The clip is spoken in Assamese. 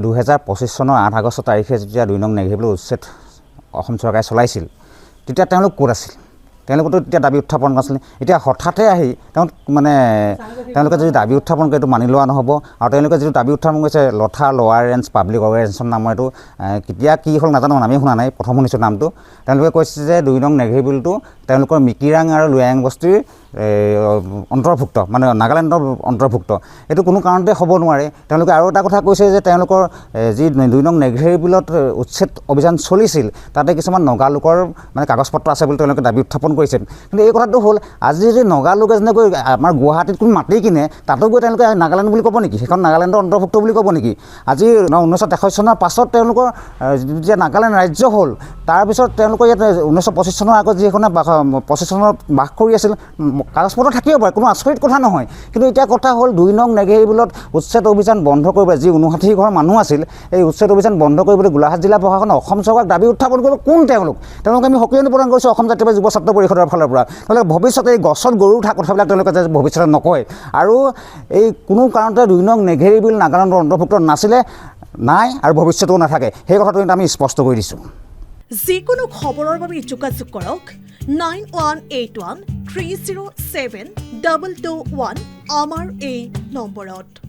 2025 চনৰ 8 আগষ্ট তাৰিখে যেতিয়া 2 নং নেঘেৰিবিল উচ্ছেদ অসম চৰকাৰে চলাইছিল তেতিয়া তেওঁলোক ক'ত আছিল তেওঁলোকেতো তেতিয়া দাবী উত্থাপন কৰিছিল এতিয়া হঠাতে আহি তেওঁলোকে যদি দাবী উত্থাপন কৰে এইটো মানি লোৱা নহ'ব আৰু তেওঁলোকে যিটো দাবী উত্থাপন কৰিছে লথা লোৱাৰ ৰেঞ্জ পাব্লিক অৰ্গেনাইজেশ্যন নামৰ এইটো কেতিয়া কি হ'ল নাজানো আমি শুনা নাই প্ৰথম শুনিছোঁ নামটো তেওঁলোকে কৈছে যে 2 নং নেঘেৰিবিলটো তেওঁলোকৰ মিকিৰাং আৰু লুয়াং বস্তিৰ অন্তৰ্ভুক্ত মানে নাগালেণ্ডৰ অন্তৰ্ভুক্ত এইটো কোনো কাৰণতে হ'ব নোৱাৰে তেওঁলোকে আৰু এটা কথা কৈছে যে তেওঁলোকৰ যি 2 নং নেঘেৰিবিলত উচ্ছেদ অভিযান চলিছিল তাতে কিছুমান নগা লোকৰ মানে কাগজ পত্ৰ আছে বুলি তেওঁলোকে দাবী উত্থাপন কৰিছে কিন্তু এই কথাটো হ'ল আজি যদি নগা লোক এজনে গৈ আমাৰ গুৱাহাটীত কোনো মাতি কিনে তাতো গৈ তেওঁলোকে নাগালেণ্ড বুলি ক'ব নেকি সেইখন নাগালেণ্ডৰ অন্তৰ্ভুক্ত বুলি ক'ব নেকি আজি 1923 চনৰ পাছত তেওঁলোকৰ যেতিয়া নাগালেণ্ড ৰাজ্য হ'ল তাৰপিছত তেওঁলোকৰ ইয়াত 1925 চনৰ আগত যিখনে 25 চনত বাস কৰি আছিল কাগজ পত্ৰ থাকিব পাৰে কোনো আচৰিত কথা নহয় কিন্তু এতিয়া কথা হ'ল 2 নং নেঘেৰিবিলত উচ্ছেদ অভিযান বন্ধ কৰিবলৈ যি 59 ঘৰ মানুহ আছিল এই উচ্ছেদ অভিযান বন্ধ কৰিবলৈ গোলাঘাট জিলা প্ৰশাসনে অসম চৰকাৰক দাবী উত্থাপন কৰিব কোন তেওঁলোকে আমি সক্ৰিয় প্ৰদান কৰিছোঁ অসম জাতীয় যুৱ ছাত্ৰ পৰিষদৰ ফালৰ পৰা তেওঁলোকে ভৱিষ্যতে এই গছত গৰু উঠা কথাবিলাক তেওঁলোকে যে ভৱিষ্যতে নকয় আৰু এই কোনো কাৰণতে 2 নং নেঘেৰিবিল নাগালেণ্ডৰ অন্তৰ্ভুক্ত নাছিলে নাই আৰু ভৱিষ্যতেও নাথাকে সেই কথাটো আমি স্পষ্ট কৰি দিছোঁ যিকোনো খবৰৰ বাবে যোগাযোগ কৰক 9181 307 221 আমাৰ এই নম্বৰত।